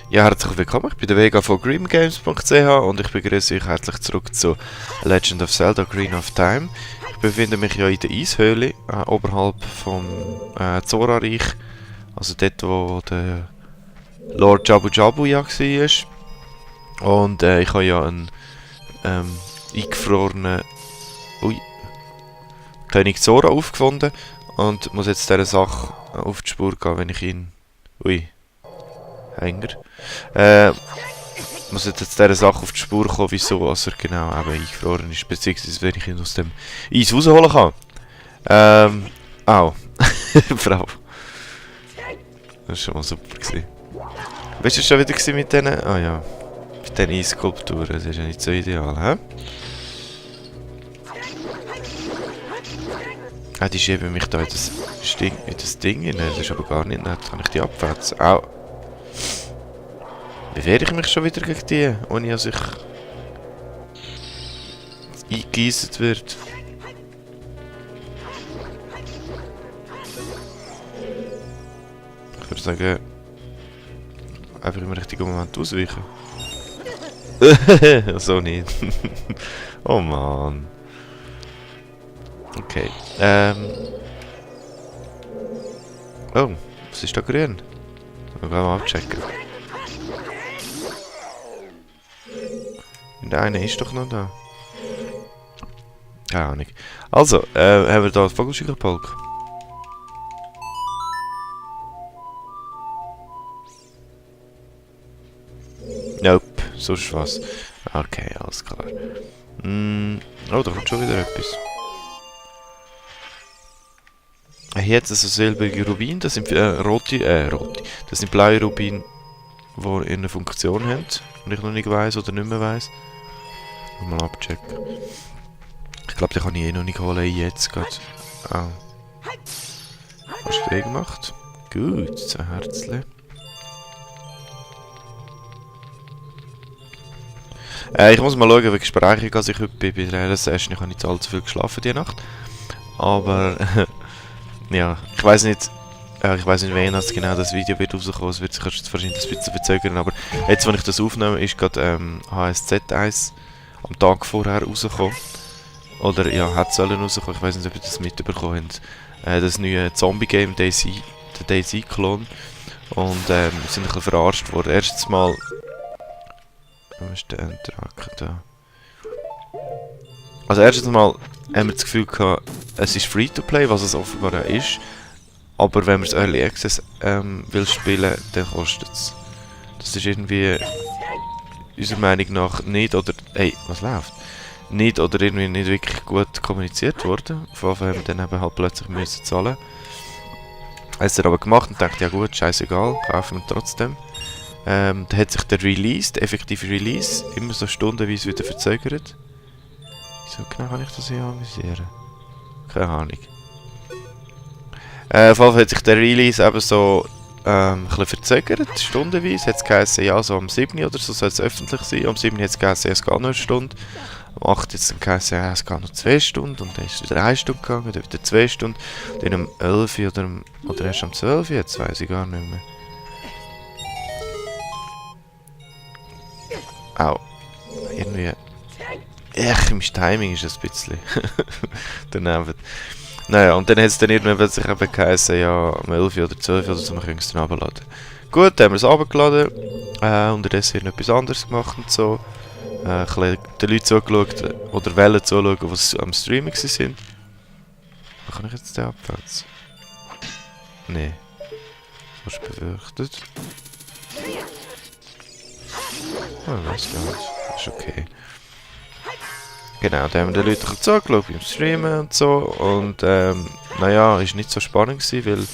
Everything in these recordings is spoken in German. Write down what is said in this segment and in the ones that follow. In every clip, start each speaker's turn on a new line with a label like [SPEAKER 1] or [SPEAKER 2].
[SPEAKER 1] Ja, herzlich willkommen, ich bin der Vega von GrimGames.ch und ich begrüße euch herzlich zurück zu Legend of Zelda Ocarina of Time. Ich befinde mich ja in der Eishöhle, oberhalb vom Zora-Reich, also dort wo der Lord Jabu Jabu ja war. Und ich habe ja einen eingefrorenen König Zora aufgefunden und muss jetzt dieser Sache auf die Spur gehen, wenn ich ihn... Hänger. Muss jetzt dieser Sache auf die Spur kommen, wieso er genau eben eingefroren ist, beziehungsweise wenn ich ihn aus dem Eis rausholen kann. Au. Frau. Das war schon mal super gewesen. Weißt du schon wieder gewesen mit denen? Ah ja. Mit diesen Eisskulpturen, das ist ja nicht so ideal, hä? Ah, die schieben mich da in das Ding rein. Das ist aber gar nicht nett. Kann ich die abwetzen? Au. Wie wehre ich mich schon wieder gegen die, ohne dass ich eingegeisset wird? Ich würde sagen, einfach im richtigen Moment ausweichen. So nicht. Oh Mann. Okay. Oh, was ist da grün? Wir gehen mal abchecken. Der eine ist doch noch da. Keine Ahnung. Also, haben wir da das Vogelscheuchenpolk? Nope, sonst was. Okay, alles klar. Oh, da kommt schon wieder etwas. Hier hat es so silbrige Rubine, das sind rote. Das sind blaue Rubine, die eine Funktion haben, und ich noch nicht weiss oder nicht mehr weiss. Mal abchecken. Ich glaube, den kann ich eh noch nicht holen, jetzt gerade. Ah. Hast du den gemacht? Gut, so Herzchen. Ich muss mal schauen, wie Gespräche als ich heute bin bei der Session. Ich habe nicht allzu viel geschlafen die Nacht. Aber, ja, ich weiß nicht, wann das genau das Video wird rauskommen. Es wird sich wahrscheinlich ein bisschen verzögern, aber jetzt, wenn ich das aufnehme, ist gerade HSZ 1 am Tag vorher rausgekommen. Oder ja, hat sollen rauskommen. Ich weiß nicht, ob ihr das mitbekommen habt. Das neue Zombie-Game, der DayZ-Klon. Und wir sind ein bisschen verarscht worden. Erstens mal... Wo ist der Enterhaken da? Also erstens mal haben wir das Gefühl gehabt, es ist Free-to-Play, was es offenbar ist. Aber wenn man es Early Access will spielen, dann kostet es. Das ist irgendwie... unserer Meinung nach nicht oder... Hey, was läuft? Nicht oder irgendwie nicht wirklich gut kommuniziert worden. Von Anfang haben wir dann eben halt plötzlich müssen zahlen. Hat es aber gemacht und dachte, ja gut, scheißegal, kaufen wir trotzdem. Dann hat sich der Release, der effektive Release, immer so stundenweise wieder verzögert. Wieso genau kann ich das hier amüsieren? Keine Ahnung. Auf jeden Fall hat sich der Release eben so ein bisschen verzögert, stundenweise. Hat es geheißen, ja, so am 7. oder so soll es öffentlich sein. Am 7. hat es geheißen, ja, es geht noch eine Stunde. Am 8. hat es dann geheißen, ja, es geht noch 2 Stunden. Und dann ist es wieder 1 Stunde gegangen, dann wieder 2 Stunden. Dann um 11 oder erst um 12 jetzt weiß ich gar nicht mehr. Au. Irgendwie... im Timing ist es ein bisschen daneben. Naja, und dann hat es dann irgendwann sich eben geheißen, ja, um 11 oder 12 oder so, wir können es dann runterladen. Gut, dann haben wir es runtergeladen. Unterdessen etwas anderes gemacht und so. Ein bisschen den Leuten zugeschaut, oder Wellen zuschauen, die am Streamen sind. Wo kann ich jetzt den abwärts? Nee. Das hast du befürchtet. Oh, das geht. Das ist okay. Genau, da haben wir den Leuten zugeschaut beim Streamen und so. Und naja, ist nicht so spannend gewesen,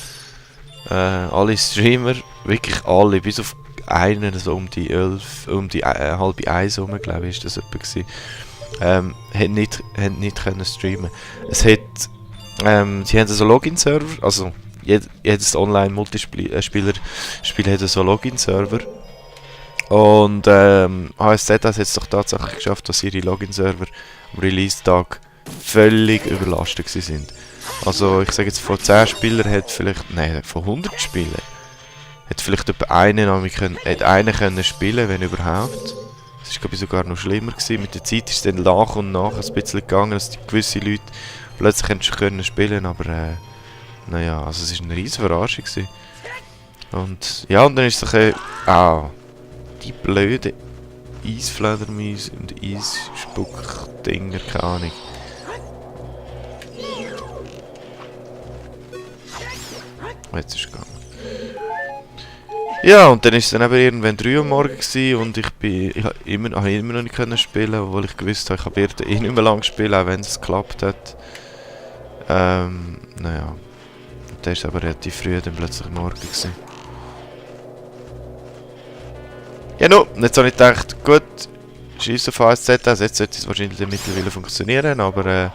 [SPEAKER 1] weil alle Streamer, wirklich alle, bis auf einen, so um die 11, halb 1 herum, glaube ich, ist das etwa gewesen, haben nicht können streamen. Es hat, sie haben so Login-Server, also jedes Online-Multispieler-Spiel hat so Login-Server. Und HSZ hat es jetzt doch tatsächlich geschafft, dass ihre Login-Server am Release-Tag völlig überlastet sind. Also ich sage jetzt, von 10 Spielern hat vielleicht, nein, von 100 Spielern Hätte vielleicht etwa einer können spielen, wenn überhaupt. Das ist glaube ich sogar noch schlimmer gewesen. Mit der Zeit ist es dann nach und nach ein bisschen gegangen, dass die gewisse Leute plötzlich können spielen, aber naja, also es war eine riesige Verarschung gewesen. Und ja, und dann ist es die blöden Eisfledermäuse und Eisspuck-Dinger, keine Ahnung. Jetzt ist es gegangen. Ja, und dann war es dann eben irgendwann 3 Uhr morgens und ich habe immer noch nicht können spielen, obwohl ich gewusst habe, ich werde nicht mehr lange spielen, auch wenn es geklappt hat. Naja. Und dann war es aber relativ früh dann plötzlich morgen gewesen. Ja, no, jetzt habe ich gedacht, gut, scheiß auf ASZ, also jetzt sollte es wahrscheinlich mittlerweile funktionieren, aber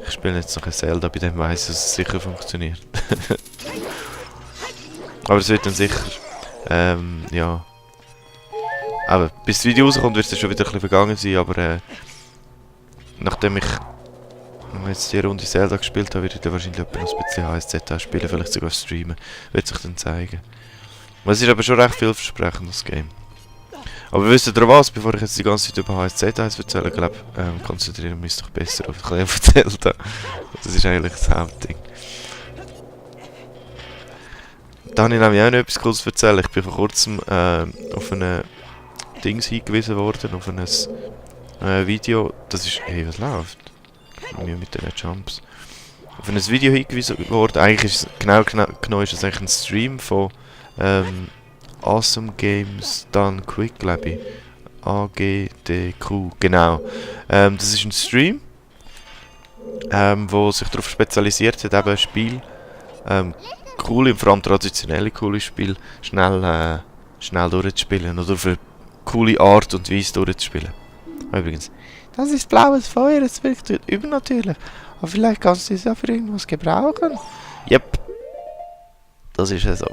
[SPEAKER 1] ich spiele jetzt noch ein Zelda, bei dem weiss, dass es sicher funktioniert. Aber es wird dann sicher, ja. Aber bis das Video rauskommt, wird es schon wieder ein bisschen vergangen sein, aber nachdem ich jetzt die Runde Zelda gespielt habe, werde ich dann wahrscheinlich noch ein bisschen ASZ spielen, vielleicht sogar streamen, wird sich dann zeigen. Es ist aber schon recht vielversprechend, das Game. Aber wisst ihr was, bevor ich jetzt die ganze Zeit über HSZ erzähle, glaube ich, konzentrieren wir uns doch besser auf Zelda. Das ist eigentlich das Hauptding. Da habe ich nämlich auch noch etwas Cooles zu erzählen. Ich bin vor kurzem auf ein Dings hingewiesen worden, auf ein Video. Das ist... Hey, was läuft? Mir mit den Jumps. Auf ein Video hingewiesen worden. Eigentlich ist es genau ist es eigentlich ein Stream von Awesome Games Done Quick, glaube ich. AGDQ, genau. Das ist ein Stream, wo sich darauf spezialisiert hat, eben Spiel, coole, vor allem traditionelle coole Spiele, schnell durchzuspielen oder auf eine coole Art und Weise durchzuspielen. Übrigens, das ist blaues Feuer, es wirkt übernatürlich. Aber vielleicht kannst du es ja für irgendwas gebrauchen. Yep. Das ist ja so.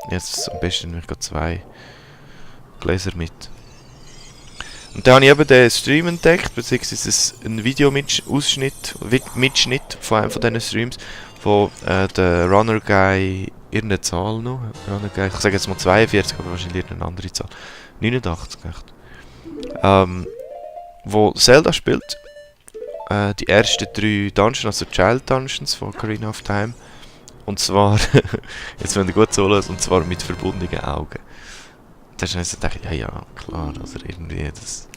[SPEAKER 1] Jetzt am besten nehme ich 2 Gläser mit. Und dann habe ich eben den Stream entdeckt, beziehungsweise ein Video-Mitschnitt von einem von diesen Streams, wo der Runner Guy, irgendeine Zahl noch, Runner Guy, ich sage jetzt mal 42, aber wahrscheinlich eine andere Zahl, 89, echt. Wo Zelda spielt, die ersten 3 Dungeons, also Child Dungeons von Ocarina of Time. Und zwar, jetzt wenn ihr gut zuhört, und zwar mit verbundenen Augen. Da ist dann so gedacht, ja, klar, also irgendwie, das...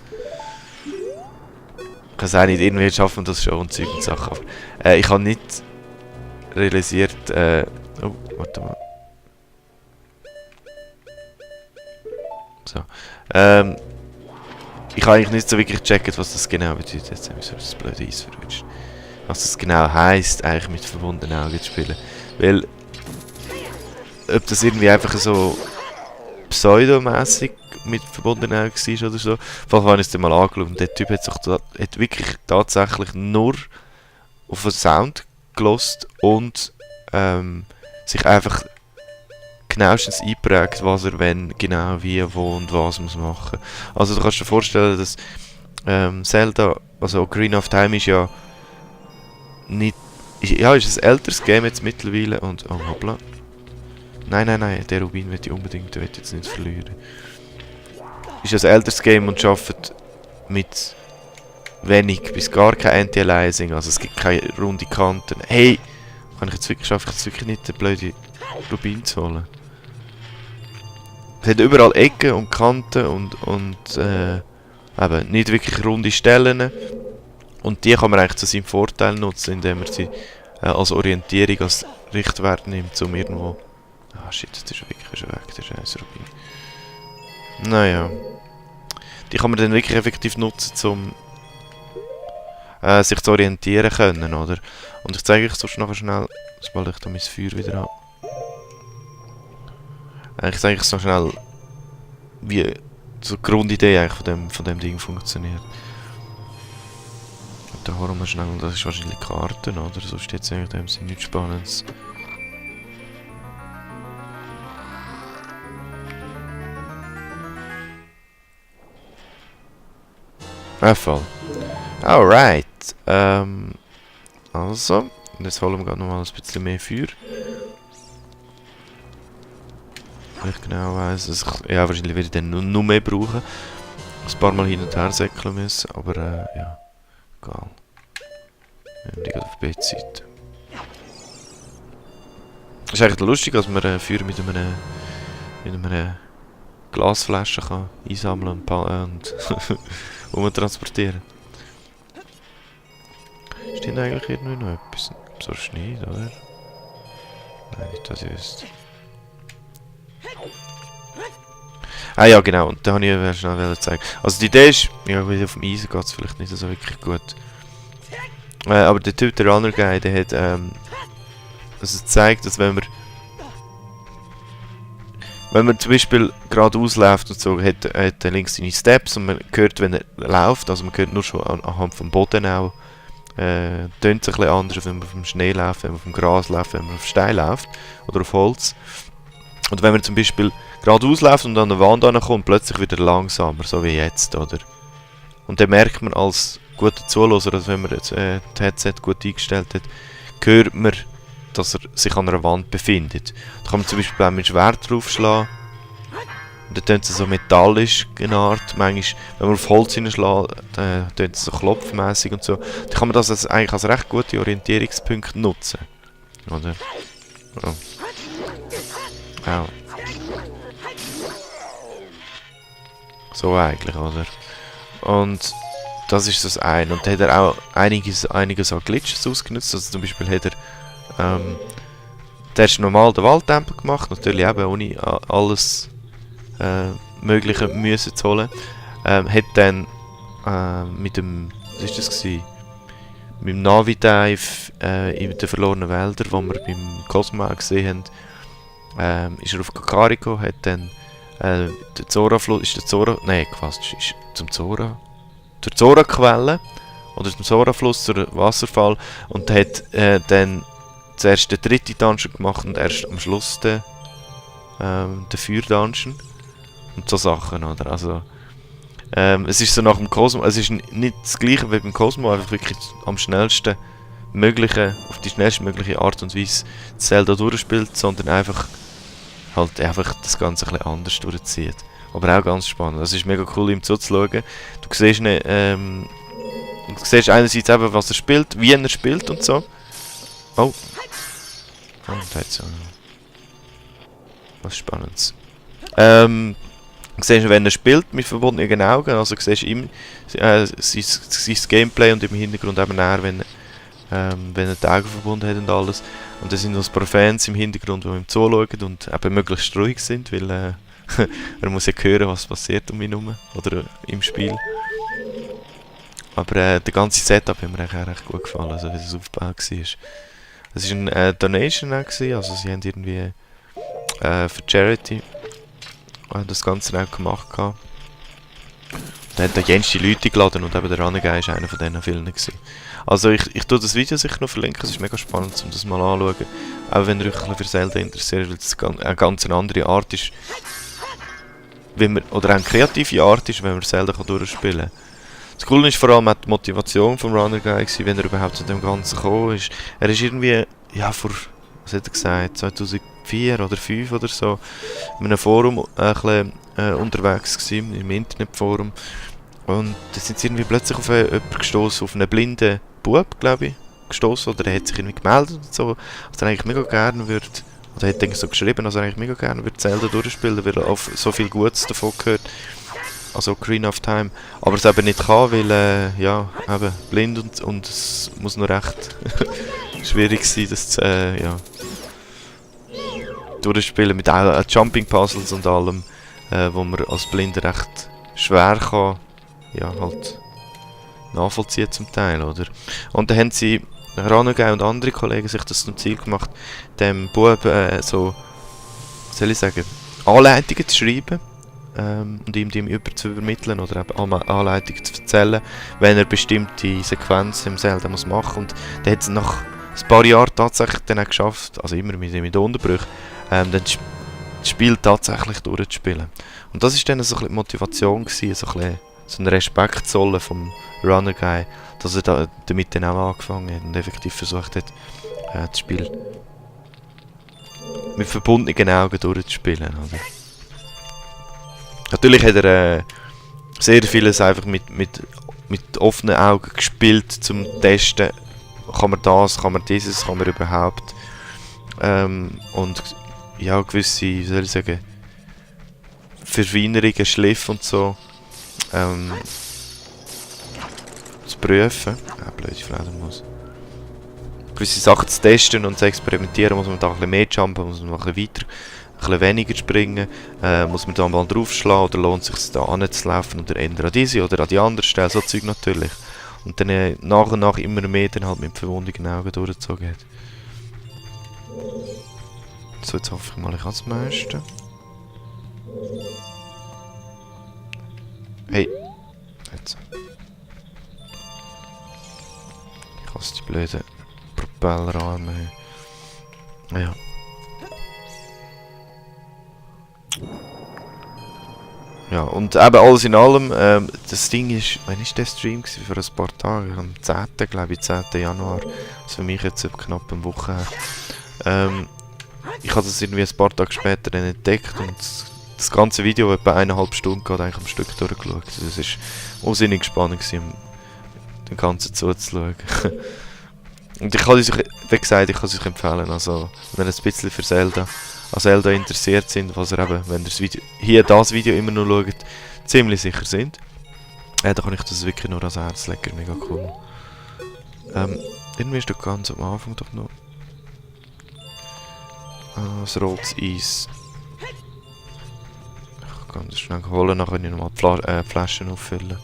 [SPEAKER 1] Ich kann es auch nicht, irgendwie schaffen das schon und Zeug und Sachen, aber ich habe nicht realisiert, oh, warte mal. So, ich habe eigentlich nicht so wirklich gecheckt, was das genau bedeutet. Jetzt habe ich so das blöde Eis verrutscht. Was das genau heisst, eigentlich mit verbundenen Augen zu spielen. Weil, ob das irgendwie einfach so pseudomässig mit verbundenen Augen war oder so, vielleicht habe ich es dann mal angeschaut und der Typ hat wirklich tatsächlich nur auf den Sound gelost und sich einfach genauestens eingeprägt, was er wenn, genau wie, wo und was muss machen. Also du kannst dir vorstellen, dass Zelda, also Ocarina of Time ist ja nicht... Ja, ist ein älteres Game jetzt mittlerweile und... Oh, hoppla. Nein, der Rubin will ich unbedingt, der will jetzt nicht verlieren. Ist ein älteres Game und arbeitet mit wenig bis gar kein Anti-Aliasing, also es gibt keine runde Kanten. Hey! Schaffe ich jetzt wirklich nicht, den blöden Rubin zu holen. Es hat überall Ecken und Kanten und eben nicht wirklich runde Stellen. Und die kann man eigentlich zu seinem Vorteil nutzen, indem er sie als Orientierung, als Richtwert nimmt, um irgendwo... Ah shit, das ist wirklich schon weg, das ist ein Rubin. Naja. Die kann man dann wirklich effektiv nutzen, um sich zu orientieren können, oder? Und ich zeige euch sonst noch schnell, sobald ich da mein Feuer wieder habe. Ich zeige euch so schnell, wie so die Grundidee eigentlich von dem Ding funktioniert. Und da holen wir schnell, das ist wahrscheinlich Karten, oder? Sonst steht es eigentlich in dem Sinne nichts Spannendes. Voll. Alright. Also, und jetzt holen wir gerade noch mal ein bisschen mehr Feuer. nicht genau weiss. Also ja, wahrscheinlich werde ich dann nur mehr brauchen. Ein paar Mal hin und her säckeln müssen, aber ja, egal. Wir haben die gerade auf der B-Seite. Es ist eigentlich lustig, dass man Feuer mit einer Glasflasche kann einsammeln und umtransportieren. Steht eigentlich irgendwie noch etwas? So Schnee, oder? Nein, nicht, dass ich wüsste. Ah ja, genau, und da wollte ich schnell zeigen. Also die Idee ist, ja, auf dem Eisen geht es vielleicht nicht so wirklich gut. Aber der Typ, der Runner Guy, der hat also zeigt, dass wenn man zum Beispiel geradeaus läuft und so, hat er links seine Steps und man hört, wenn er läuft, also man hört nur schon anhand vom Boden auch, tönt es ein bisschen anders, wenn man auf dem Schnee läuft, wenn man auf dem Gras läuft, wenn man auf Stein läuft oder auf Holz. Und wenn man zum Beispiel geradeaus läuft und an der Wand ankommt, plötzlich wieder langsamer, so wie jetzt, oder? Und dann merkt man als guter Zuhörer, also wenn man das Headset gut eingestellt hat, hört man, dass er sich an einer Wand befindet. Da kann man zum Beispiel auch mit dem Schwert draufschlagen. Und dann tönt es so metallisch in Art. Manchmal, wenn man auf Holz hineinschlägt, tönt es so klopfmässig und so. Dann kann man das eigentlich als recht gute Orientierungspunkt nutzen. Oder? Oh. Ja. So eigentlich, oder? Und das ist das eine. Und da hat er auch einiges an Glitches ausgenutzt. Also zum Beispiel hat er der ist normal den Waldtempel gemacht, natürlich eben ohne alles Mögliche Müsse zu holen. Hat dann mit dem, was ist das gewesen? Mit dem Navi-Dive in den verlorenen Wäldern, wo wir beim Cosmo gesehen haben, ist er auf Kakariko, hat dann den Zora-Fluss, ist der Zora, nein Quatsch, ist zum Zora, zur Zora-Quelle oder zum Zora-Fluss, zur Wasserfall und hat dann zuerst den dritten Dungeon gemacht und erst am Schluss den 4. Dungeon. Und so Sachen, oder? Also, es ist so nach dem Cosmo, es ist nicht das gleiche wie beim Cosmo, einfach wirklich am schnellsten mögliche, auf die schnellste mögliche Art und Weise Zelda durchspielt, sondern einfach das Ganze ein bisschen anders durchzieht. Aber auch ganz spannend. Es ist mega cool, ihm zuzuschauen. Du siehst einerseits eben, was er spielt, wie er spielt und so. Oh. Oh, da hat's ja was Spannendes. Du siehst, wenn er spielt mit verbundenen Augen, also du siehst ihm sein Gameplay und im Hintergrund eben näher, wenn er die Augen verbunden hat und alles. Und da sind noch ein paar Fans im Hintergrund, die ihm zuschauen und eben möglichst ruhig sind, weil er muss ja hören, was passiert um ihn herum oder im Spiel. Aber der ganze Setup hat mir eigentlich auch recht gut gefallen, also wie es aufgebaut war. Es war eine Donation, also sie haben irgendwie für Charity das Ganze auch gemacht. Da haben da jenste Leute geladen und eben der Runner Guy war einer von diesen vielen. Also ich tue das Video sicher noch verlinken, es ist mega spannend, um das mal anzuschauen. Auch wenn ihr euch für Zelda interessiert, weil es eine ganz andere Art ist. Oder eine kreative Art ist, wenn man Zelda durchspielen kann. Das Coole ist vor allem auch die Motivation vom Runner Guy, wenn er überhaupt zu dem Ganzen gekommen ist. Er ist irgendwie, ja vor, was hat er gesagt, 2004 oder 2005 oder so, in einem Forum ein bisschen unterwegs gewesen, im Internetforum. Und da sind sie irgendwie plötzlich auf jemanden gestoßen, auf einen blinden Bub, glaube ich, gestoßen oder er hat sich irgendwie gemeldet und so, dass er eigentlich mega gerne würde, oder er hat eigentlich so geschrieben, dass er eigentlich mega gerne würde Zelda durchspielen, weil er auf so viel Gutes davon gehört. Also Green of Time, aber es eben nicht kann, weil ja, eben blind und es muss noch recht schwierig sein, das ja, durchspielen mit Jumping Puzzles und allem, wo man als Blinder recht schwer kann, ja, halt nachvollziehen zum Teil, oder? Und dann haben sie, Ranugay und andere Kollegen, sich das zum Ziel gemacht, dem Bub so, was soll ich sagen, Anleitungen zu schreiben, und ihm die zu übermitteln oder eben Anleitungen zu erzählen, wenn er bestimmte Sequenzen im Zelda muss machen. Und der hat es nach ein paar Jahren tatsächlich dann auch geschafft, also immer mit Unterbrüchen, dann das Spiel tatsächlich durchzuspielen. Und das war dann so ein bisschen die Motivation gewesen, so ein Respekt zollen vom Runner Guy, dass er damit dann auch angefangen hat und effektiv versucht hat, das Spiel mit verbundenen Augen durchzuspielen, oder? Natürlich hat er sehr vieles einfach mit offenen Augen gespielt, zum Testen, kann man das, kann man dieses, kann man überhaupt. Und ja, gewisse, wie soll ich sagen, Verfeinerungen, Schliff und so zu prüfen. Blöde Fledermaus. Gewisse Sachen zu testen und zu experimentieren, muss man da ein bisschen mehr jumpen, muss man noch ein bisschen weiter, ein bisschen weniger springen, muss man da mal draufschlagen oder lohnt es sich da anzulaufen oder ändern an diese oder an die andere Stelle, so Zeug natürlich. Und dann nach und nach immer mehr dann halt mit verwundeten Augen durchgezogen hat. So, jetzt hoffe ich mal, ich kann es meistern. Hey! Jetzt. Ich hasse die blöden Propellerarme. Ja. Ja, und eben alles in allem, das Ding ist, wann war der Stream gewesen? Für ein paar Tage? Am 10. glaube ich, 10. Januar. Das für mich jetzt knapp eine Woche her. Ich habe das irgendwie ein paar Tage später dann entdeckt und das ganze Video etwa 1,5 Stunden geht eigentlich am Stück durchgeschaut. Das war unsinnig spannend gewesen, dem Ganzen zuzuschauen. Und ich kann euch, wie gesagt, ich kann es euch empfehlen, also wenn ihr ein bisschen für Zelda, an Zelda interessiert sind, was ihr eben, wenn ihr das Video immer noch schaut, ziemlich sicher sind, dann kann ich das wirklich nur ans Herz legen, mega cool. Irgendwie ist doch ganz am Anfang doch noch das rotes Eis. Ich kann das schnell holen, dann kann ich nochmal die Flaschen auffüllen.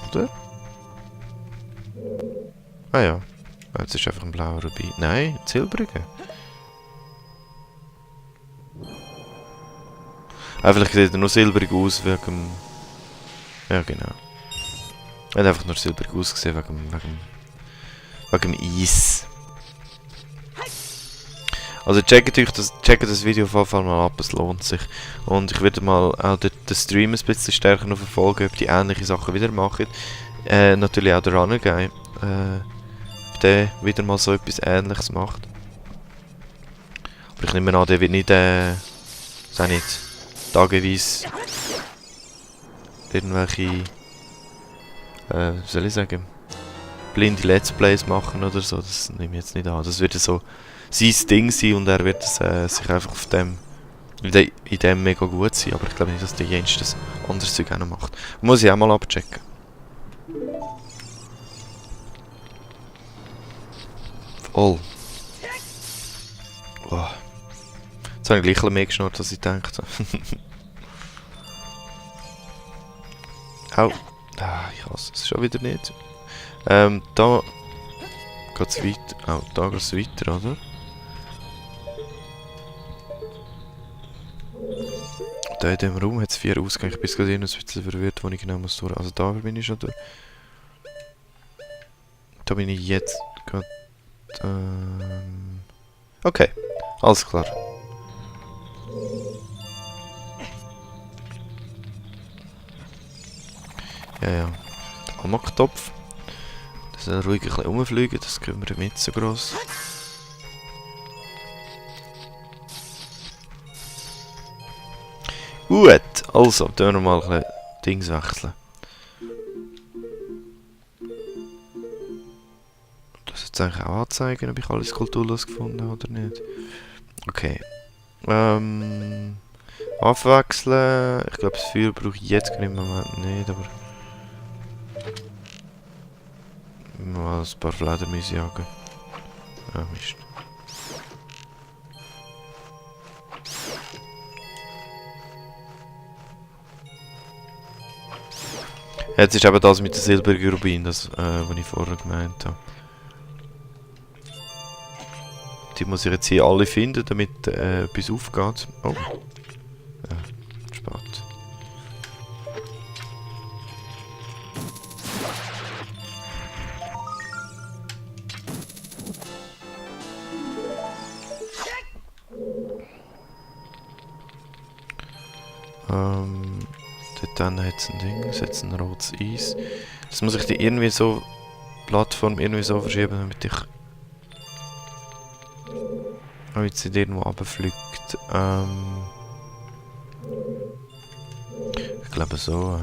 [SPEAKER 1] Oder? Ah ja. Jetzt ist einfach ein blauer Rubin. Nein, ein silbriger. Vielleicht sieht er nur silbrig aus wegen... Ja, genau. Er hat einfach nur silbrig ausgesehen wegen dem Eis. Also checkt das Video auf jeden Fall mal ab, es lohnt sich. Und ich werde mal auch den Stream ein bisschen stärker noch verfolgen, ob die ähnliche Sachen wieder machen. Natürlich auch der Runner Guy. Ob der wieder mal so etwas Ähnliches macht. Aber ich nehme an, der wird nicht, tageweise irgendwelche, wie soll ich sagen, blinde Let's Plays machen oder so. Das nehme ich jetzt nicht an. Das wird so sein Ding sein und er wird sich einfach auf dem, in dem mega gut sein. Aber ich glaube nicht, dass der Jens das anderes Zeug auch noch macht. Muss ich auch mal abchecken. Oh. Oh. Jetzt habe ich gleich ein bisschen mehr geschnurrt, als ich dachte. Au. Ah, ich hasse es schon wieder nicht. Da geht es weiter. Oh, da geht es weiter, oder? Da in diesem Raum hat es 4 Ausgänge. Ich bin gerade ein bisschen verwirrt, wo ich genau muss durch. Also da bin ich schon durch. Da bin ich jetzt gerade... Okay, alles klar. Ja, ja. Der Amok-Topf. Das soll ruhig ein bisschen rumfliegen, das können wir nicht so gross. Gut, also, dann wir mal ein bisschen Dings wechseln. Das jetzt eigentlich auch anzeigen, ob ich alles kulturlos gefunden habe oder nicht. Okay. Abwechseln. Ich glaube, das Feuer brauche ich jetzt im Moment nicht, aber... Mal ein paar Fledermäuse jagen. Ah, Mist. Jetzt ist eben das mit der silbrigen Rubin, das, was ich vorher gemeint habe. Die muss ich jetzt hier alle finden, damit etwas aufgeht. Oh. Ja, spät. Dort dann hat es ein Ding, es hat ein rotes Eis. Das muss ich die irgendwie so, Plattform irgendwie so verschieben, damit ich Oh, jetzt sind irgendwo runterfliegt. Ich glaube so.